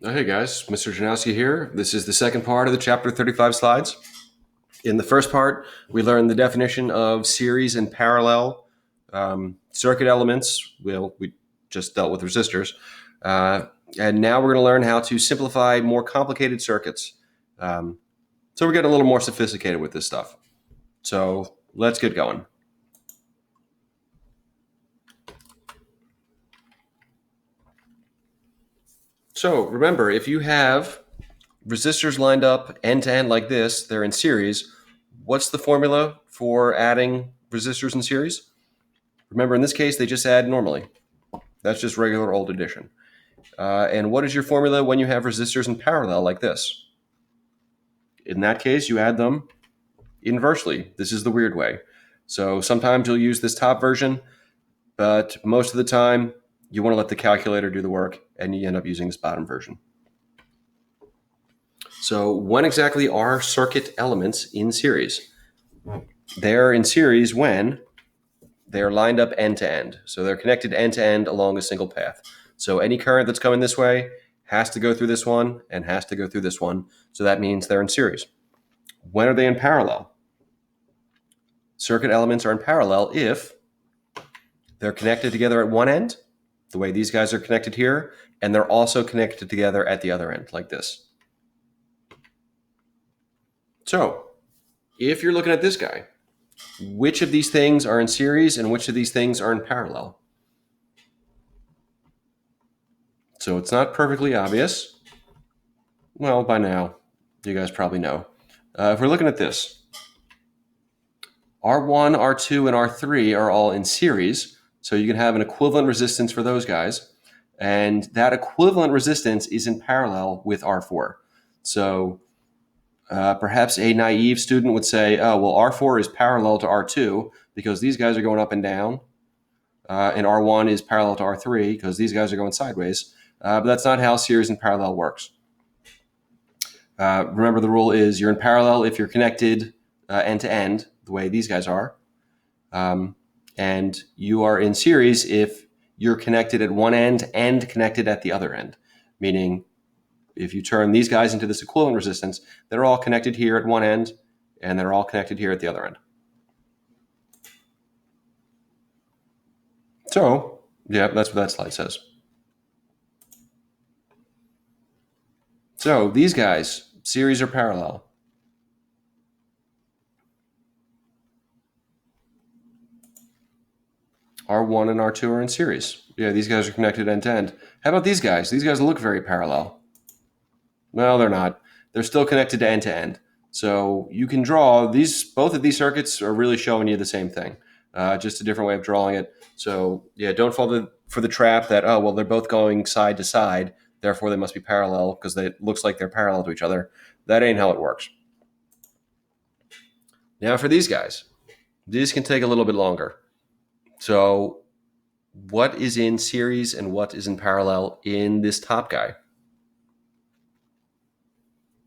Hey guys, Mr. Janowski here. This is the second part of the chapter 35 slides. In the first part, we learned the definition of series and parallel circuit elements. We just dealt with resistors. And now we're going to learn how to simplify more complicated circuits. So we're getting a little more sophisticated with this stuff. So let's get going. So remember, if you have resistors lined up end to end like this, they're in series. What's the formula for adding resistors in series? Remember, in this case, they just add normally. That's just regular old addition. And what is your formula when you have resistors in parallel like this? In that case, you add them inversely. This is the weird way. So sometimes you'll use this top version, but most of the time you want to let the calculator do the work, and you end up using this bottom version. So when exactly are circuit elements in series? They're in series when they're lined up end to end. So they're connected end to end along a single path. So any current that's coming this way has to go through this one and has to go through this one. So that means they're in series. When are they in parallel? Circuit elements are in parallel if they're connected together at one end, the way these guys are connected here, and they're also connected together at the other end, like this. So if you're looking at this guy, which of these things are in series and which of these things are in parallel? So it's not perfectly obvious. Well, by now, you guys probably know. If we're looking at this, R1, R2, and R3 are all in series, so you can have an equivalent resistance for those guys, and that equivalent resistance is in parallel with R4. So perhaps a naive student would say, oh, well, R4 is parallel to R2 because these guys are going up and down, and R1 is parallel to R3 because these guys are going sideways. But that's not how series and parallel works. Remember, the rule is you're in parallel if you're connected end to end, the way these guys are. And you are in series if you're connected at one end and connected at the other end. Meaning, if you turn these guys into this equivalent resistance, they're all connected here at one end, and they're all connected here at the other end. So, yeah, that's what that slide says. So these guys, series or parallel? R1 and R2 are in series. Yeah, these guys are connected end to end. How about these guys? These guys look very parallel. Well, they're not. They're still connected to end. So you can draw these. Both of these circuits are really showing you the same thing, just a different way of drawing it. So yeah, don't fall for the trap that, oh, well, they're both going side to side, therefore they must be parallel because it looks like they're parallel to each other. That ain't how it works. Now for these guys, these can take a little bit longer. So what is in series and what is in parallel in this top guy?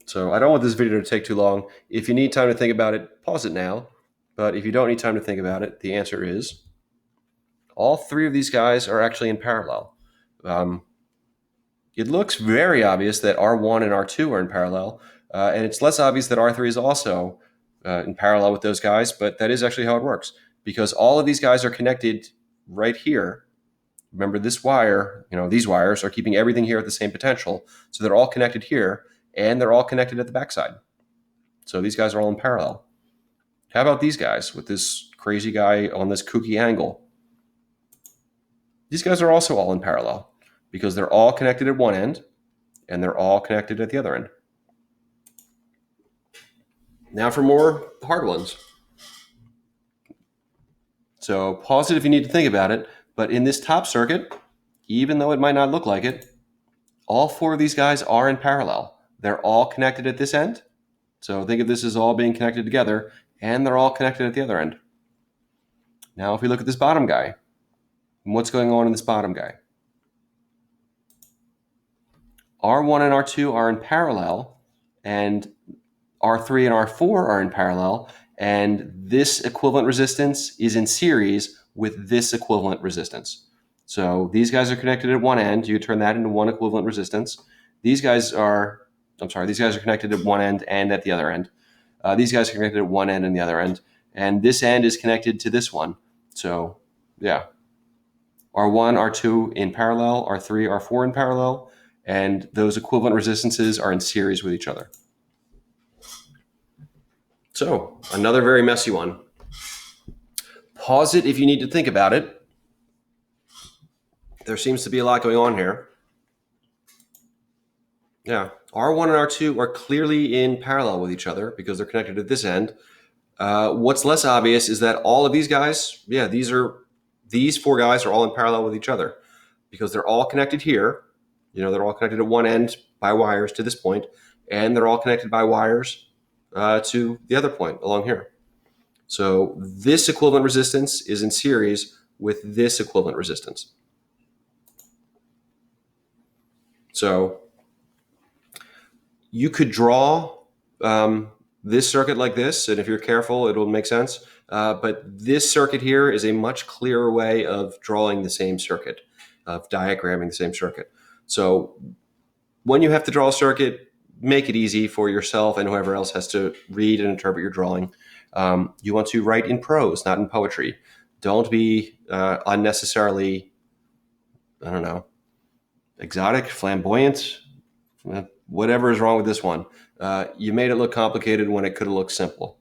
So I don't want this video to take too long. If you need time to think about it, pause it now. But if you don't need time to think about it, the answer is all three of these guys are actually in parallel. It looks very obvious that R1 and R2 are in parallel, and it's less obvious that R3 is also in parallel with those guys, but that is actually how it works because all of these guys are connected right here. Remember this wire, these wires are keeping everything here at the same potential, so they're all connected here, and they're all connected at the backside. So these guys are all in parallel. How about these guys with this crazy guy on this kooky angle? These guys are also all in parallel because they're all connected at one end and they're all connected at the other end. Now for more hard ones. So pause it if you need to think about it, but in this top circuit, even though it might not look like it, all four of these guys are in parallel. They're all connected at this end. So think of this as all being connected together, and they're all connected at the other end. Now, if we look at this bottom guy, what's going on in this bottom guy? R1 and R2 are in parallel, and R3 and R4 are in parallel, and this equivalent resistance is in series with this equivalent resistance. So these guys are connected at one end. You turn that into one equivalent resistance. these guys are connected at one end and at the other end. These guys are connected at one end and the other end. And this end is connected to this one. So, yeah. R1, R2 in parallel, R3, R4 in parallel, and those equivalent resistances are in series with each other. So, another very messy one. Pause it if you need to think about it. There seems to be a lot going on here. Yeah, R1 and R2 are clearly in parallel with each other because they're connected at this end. What's less obvious is that all of these guys, these four guys are all in parallel with each other because they're all connected here. They're all connected at one end by wires to this point, and they're all connected by wires to the other point along here. So this equivalent resistance is in series with this equivalent resistance. So you could draw this circuit like this, and if you're careful, it'll make sense. But this circuit here is a much clearer way of drawing the same circuit, of diagramming the same circuit. So when you have to draw a circuit, make it easy for yourself and whoever else has to read and interpret your drawing. You want to write in prose, not in poetry. Don't be unnecessarily, exotic, flamboyant, whatever is wrong with this one. You made it look complicated when it could have looked simple.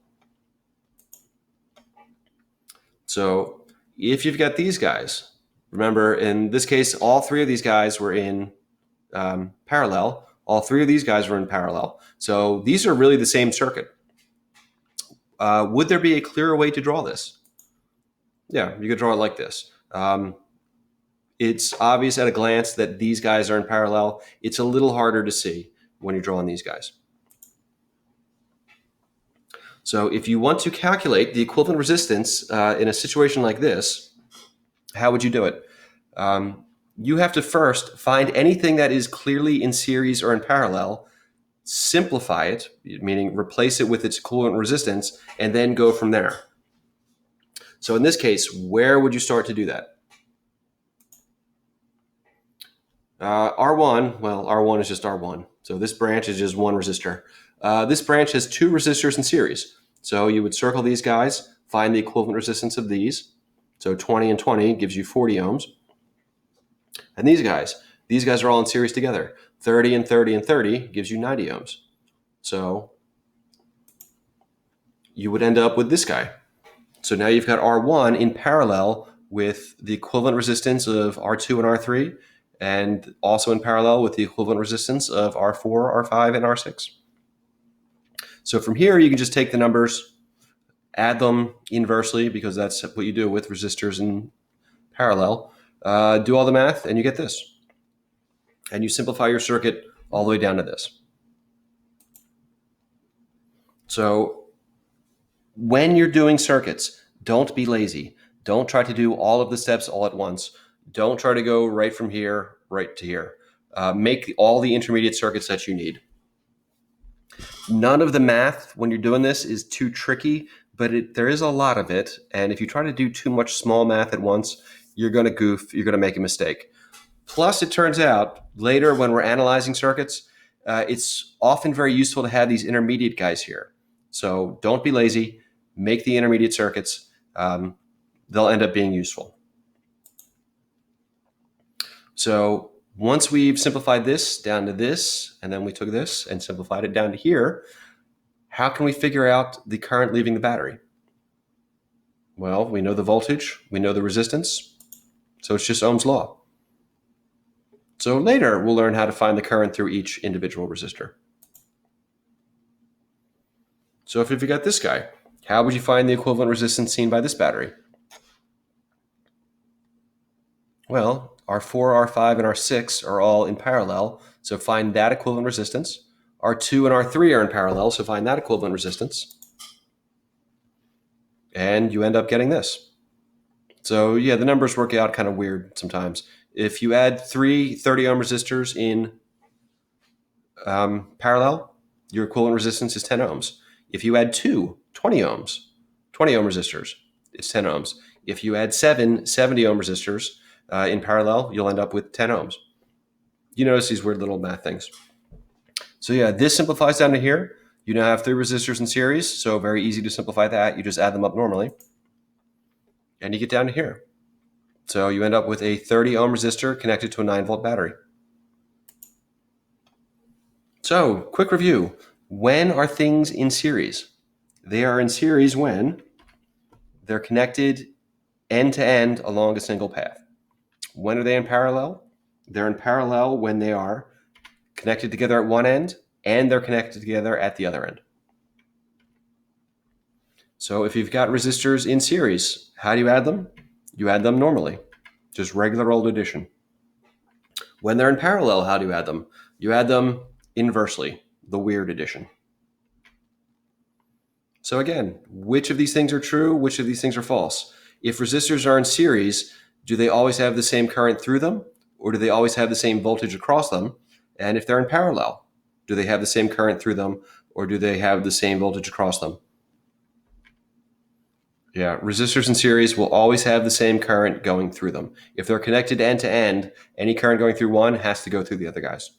So if you've got these guys, remember in this case, all three of these guys were in parallel. All three of these guys were in parallel. So these are really the same circuit. Would there be a clearer way to draw this? Yeah, you could draw it like this. It's obvious at a glance that these guys are in parallel. It's a little harder to see when you're drawing these guys. So if you want to calculate the equivalent resistance in a situation like this, how would you do it? You have to first find anything that is clearly in series or in parallel, simplify it, meaning replace it with its equivalent resistance, and then go from there. So in this case, where would you start to do that? R1 is just R1. So this branch is just one resistor. This branch has two resistors in series. So you would circle these guys, find the equivalent resistance of these. So 20 and 20 gives you 40 ohms. And these guys are all in series together. 30 and 30 and 30 gives you 90 ohms. So you would end up with this guy. So now you've got R1 in parallel with the equivalent resistance of R2 and R3, and also in parallel with the equivalent resistance of R4, R5, and R6. So from here, you can just take the numbers, add them inversely, because that's what you do with resistors in parallel. Do all the math, and you get this. And you simplify your circuit all the way down to this. So when you're doing circuits, don't be lazy. Don't try to do all of the steps all at once. Don't try to go right from here, right to here. Make all the intermediate circuits that you need. None of the math when you're doing this is too tricky, but there is a lot of it. And if you try to do too much small math at once, you're going to goof, you're going to make a mistake. Plus, it turns out later when we're analyzing circuits, it's often very useful to have these intermediate guys here. So don't be lazy. Make the intermediate circuits. They'll end up being useful. So once we've simplified this down to this, and then we took this and simplified it down to here, how can we figure out the current leaving the battery? Well, we know the voltage, we know the resistance, so it's just Ohm's law. So later, we'll learn how to find the current through each individual resistor. So if you got this guy, how would you find the equivalent resistance seen by this battery? Well, R4, R5, and R6 are all in parallel, so find that equivalent resistance. R2 and R3 are in parallel, so find that equivalent resistance. And you end up getting this. So yeah, the numbers work out kind of weird sometimes. If you add three 30 ohm resistors in parallel, your equivalent resistance is 10 ohms. If you add two 20 ohm resistors, it's 10 ohms. If you add seven 70 ohm resistors in parallel, you'll end up with 10 ohms. You notice these weird little math things. So yeah, this simplifies down to here. You now have 3 resistors in series, so very easy to simplify that. You just add them up normally, and you get down to here. So you end up with a 30 ohm resistor connected to a 9-volt battery. So, quick review. When are things in series? They are in series when they're connected end to end along a single path. When are they in parallel? They're in parallel when they are connected together at one end and they're connected together at the other end. So if you've got resistors in series, how do you add them? You add them normally, just regular old addition. When they're in parallel, how do you add them? You add them inversely, the weird addition. So again, which of these things are true? Which of these things are false? If resistors are in series, do they always have the same current through them? Or do they always have the same voltage across them? And if they're in parallel, do they have the same current through them? Or do they have the same voltage across them? Yeah, resistors in series will always have the same current going through them. If they're connected end to end, any current going through one has to go through the other guys.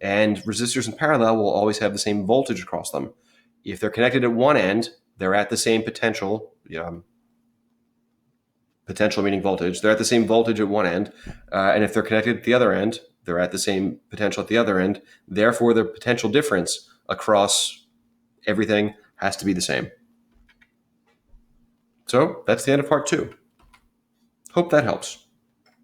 And resistors in parallel will always have the same voltage across them. If they're connected at one end, they're at the same potential, potential meaning voltage. They're at the same voltage at one end. And if they're connected at the other end, they're at the same potential at the other end. Therefore, the potential difference across everything has to be the same. So that's the end of part 2. Hope that helps.